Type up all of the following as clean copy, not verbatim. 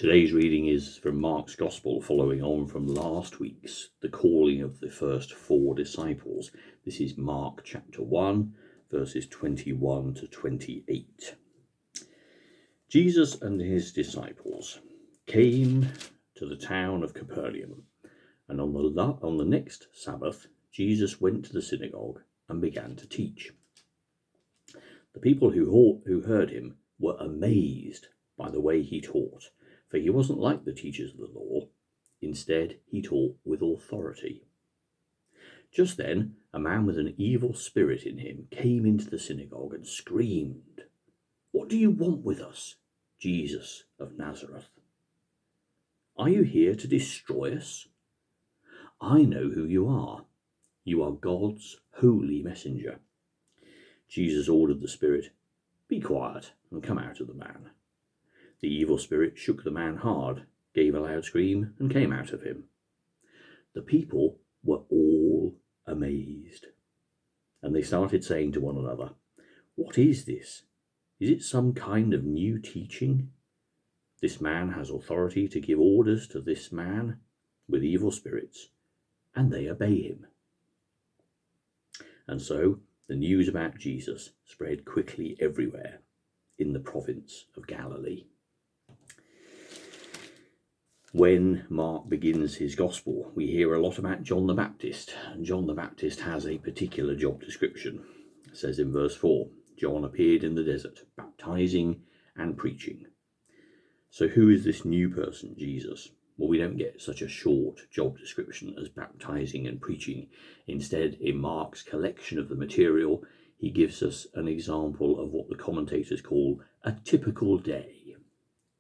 Today's reading is from Mark's Gospel, following on from last week's, the calling of the first 4 disciples. This is Mark chapter 1, verses 21 to 28. Jesus and his disciples came to the town of Capernaum, and on the next Sabbath, Jesus went to the synagogue and began to teach. The people who heard him were amazed by the way he taught, for he wasn't like the teachers of the law. Instead, he taught with authority. Just then, a man with an evil spirit in him came into the synagogue and screamed, "What do you want with us, Jesus of Nazareth? Are you here to destroy us? I know who you are. You are God's holy messenger." Jesus ordered the spirit, "Be quiet and come out of the man." The evil spirit shook the man hard, gave a loud scream, and came out of him. The people were all amazed, and they started saying to one another, "What is this? Is it some kind of new teaching? This man has authority to give orders to this man with evil spirits, and they obey him." And so the news about Jesus spread quickly everywhere in the province of Galilee. When Mark begins his gospel, we hear a lot about John the Baptist, and John the Baptist has a particular job description. It says in verse 4, John appeared in the desert, baptizing and preaching. So who is this new person, Jesus? Well, we don't get such a short job description as baptizing and preaching. Instead, in Mark's collection of the material, he gives us an example of what the commentators call a typical day.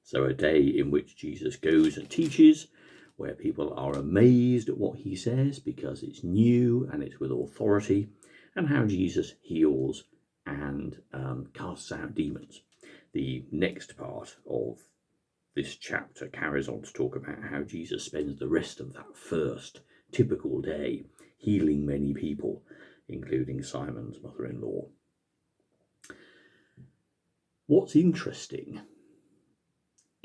So a day in which Jesus goes and teaches, where people are amazed at what he says because it's new and it's with authority, and how Jesus heals and casts out demons. The next part of this chapter carries on to talk about how Jesus spends the rest of that first typical day healing many people, including Simon's mother-in-law. What's interesting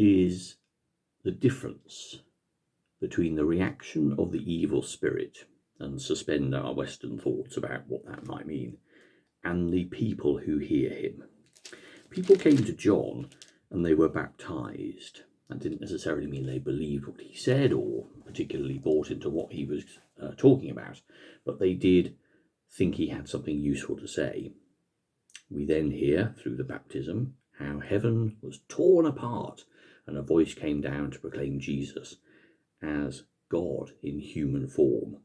is the difference between the reaction of the evil spirit, and suspend our Western thoughts about what that might mean, and the people who hear him. People came to John and they were baptized. That didn't necessarily mean they believed what he said or particularly bought into what he was talking about, but they did think he had something useful to say. We then hear, through the baptism, how heaven was torn apart and a voice came down to proclaim Jesus as God in human form.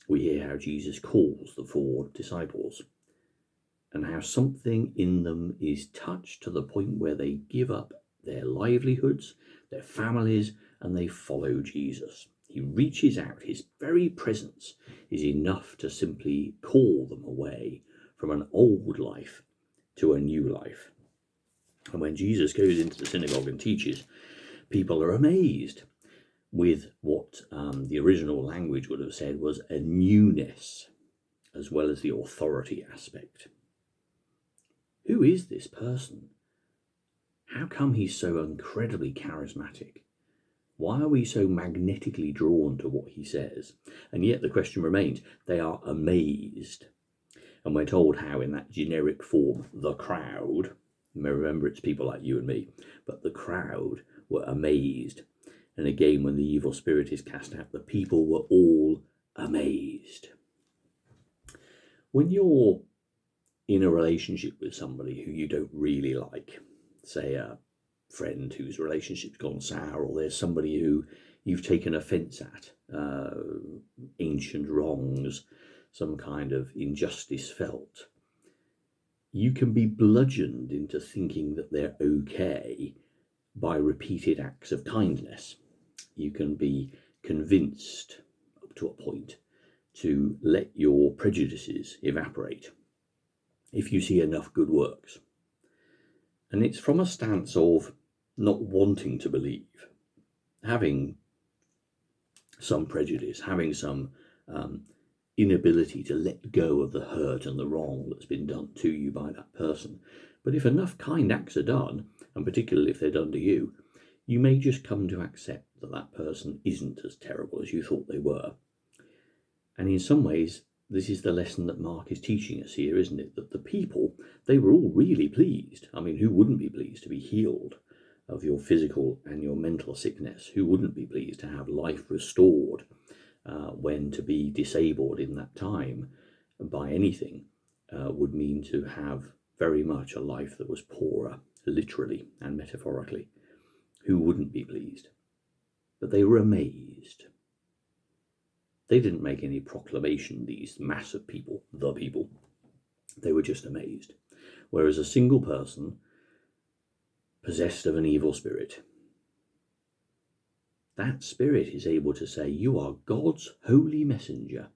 We hear how Jesus calls the 4 disciples, and how something in them is touched to the point where they give up their livelihoods, their families, and they follow Jesus. He reaches out. His very presence is enough to simply call them away from an old life to a new life. And when Jesus goes into the synagogue and teaches, people are amazed with what the original language would have said was a newness, as well as the authority aspect. Who is this person? How come he's so incredibly charismatic? Why are we so magnetically drawn to what he says? And yet the question remains, they are amazed. And we're told how in that generic form, the crowd, you may remember it's people like you and me, but the crowd were amazed. And again, when the evil spirit is cast out, the people were all amazed. When you're in a relationship with somebody who you don't really like, say a friend whose relationship's gone sour, or there's somebody who you've taken offence at, ancient wrongs, some kind of injustice felt, you can be bludgeoned into thinking that they're okay by repeated acts of kindness. You can be convinced, up to a point, to let your prejudices evaporate if you see enough good works. And it's from a stance of not wanting to believe, having some prejudice, having some inability to let go of the hurt and the wrong that's been done to you by that person. But if enough kind acts are done, and particularly if they're done to you, you may just come to accept that that person isn't as terrible as you thought they were. And in some ways, this is the lesson that Mark is teaching us here, isn't it? That the people, they were all really pleased. I mean, who wouldn't be pleased to be healed of your physical and your mental sickness? Who wouldn't be pleased to have life restored when to be disabled in that time by anything would mean to have very much a life that was poorer, literally and metaphorically? Who wouldn't be pleased? But they were amazed. They didn't make any proclamation, these mass of people, the people. They were just amazed. Whereas a single person possessed of an evil spirit, that spirit is able to say, "You are God's holy messenger."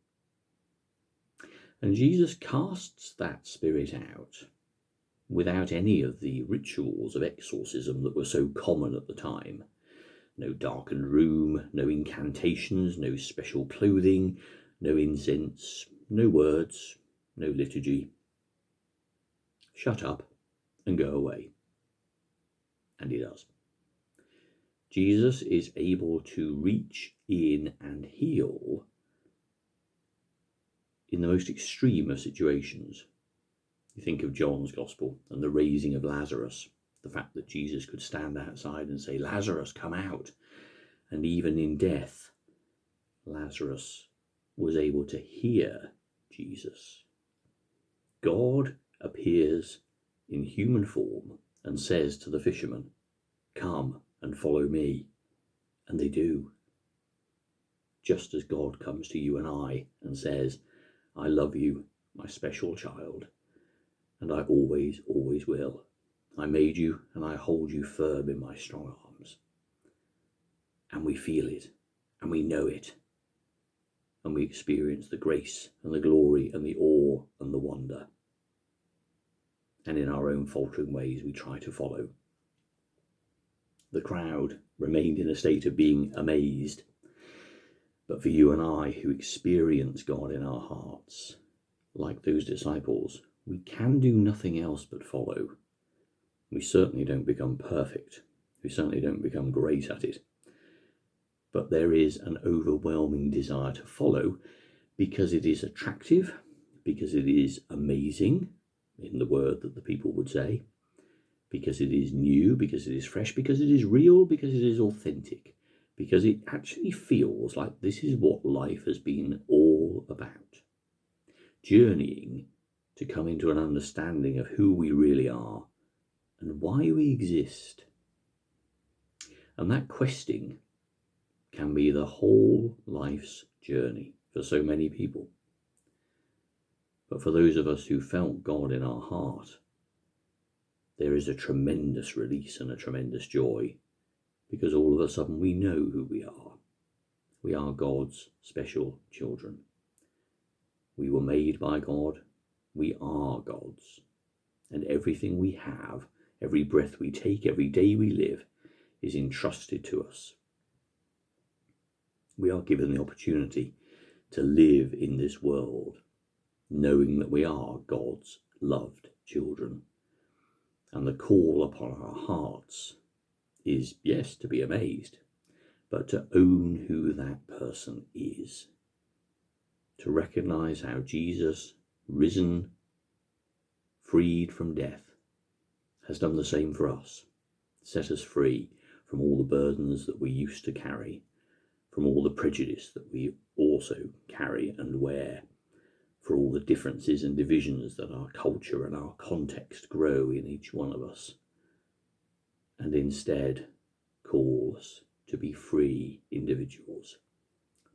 And Jesus casts that spirit out without any of the rituals of exorcism that were so common at the time. No darkened room, no incantations, no special clothing, no incense, no words, no liturgy. Shut up and go away. And he does. Jesus is able to reach in and heal in the most extreme of situations. You think of John's Gospel and the raising of Lazarus, the fact that Jesus could stand outside and say, "Lazarus, come out." And even in death, Lazarus was able to hear Jesus. God appears in human form and says to the fishermen, "Come and follow me." And they do. Just as God comes to you and I and says, "I love you, my special child, and I always, always will. I made you and I hold you firm in my strong arms." And we feel it, and we know it, and we experience the grace and the glory and the awe and the wonder. And in our own faltering ways, we try to follow. The crowd remained in a state of being amazed. But for you and I, who experience God in our hearts, like those disciples, we can do nothing else but follow. We certainly don't become perfect. We certainly don't become great at it. But there is an overwhelming desire to follow because it is attractive, because it is amazing, in the word that the people would say, because it is new, because it is fresh, because it is real, because it is authentic, because it actually feels like this is what life has been all about. Journeying to come into an understanding of who we really are and why we exist. And that questing can be the whole life's journey for so many people. But for those of us who felt God in our heart, there is a tremendous release and a tremendous joy, because all of a sudden we know who we are. We are God's special children. We were made by God. We are God's. And everything we have, every breath we take, every day we live, is entrusted to us. We are given the opportunity to live in this world, knowing that we are God's loved children. And the call upon our hearts is, yes, to be amazed, but to own who that person is. To recognize how Jesus, risen, freed from death, has done the same for us, set us free from all the burdens that we used to carry, from all the prejudice that we also carry and wear, for all the differences and divisions that our culture and our context grow in each one of us, and instead calls to be free individuals,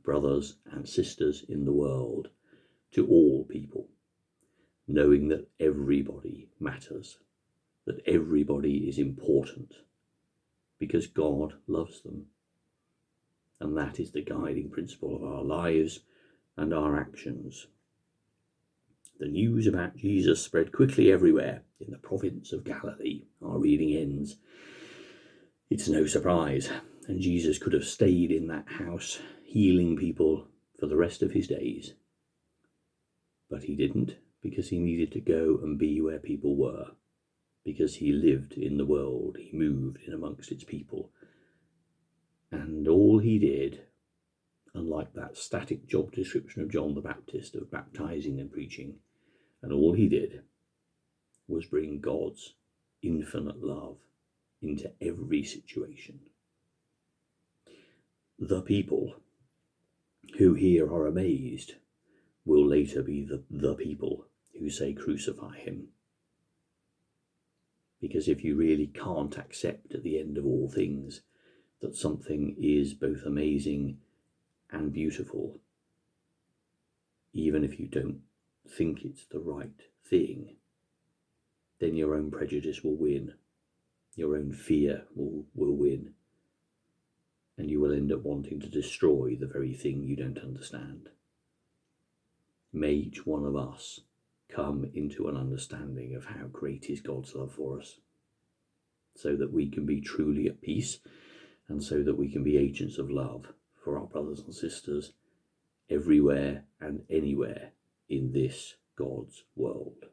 brothers and sisters in the world, to all people, knowing that everybody matters, that everybody is important, because God loves them. And that is the guiding principle of our lives and our actions. The news about Jesus spread quickly everywhere in the province of Galilee. Our reading ends. It's no surprise, and Jesus could have stayed in that house, healing people for the rest of his days. But he didn't, because he needed to go and be where people were, because he lived in the world, he moved in amongst its people, And all he did, unlike that static job description of John the Baptist of baptizing and preaching, and all he did was bring God's infinite love into every situation. The people who here are amazed will later be the people who say, crucify him. Because if you really can't accept at the end of all things that something is both amazing and beautiful, even if you don't think it's the right thing, then your own prejudice will win, your own fear will win, and you will end up wanting to destroy the very thing you don't understand. May each one of us come into an understanding of how great is God's love for us, so that we can be truly at peace, and so that we can be agents of love for our brothers and sisters everywhere and anywhere in this God's world.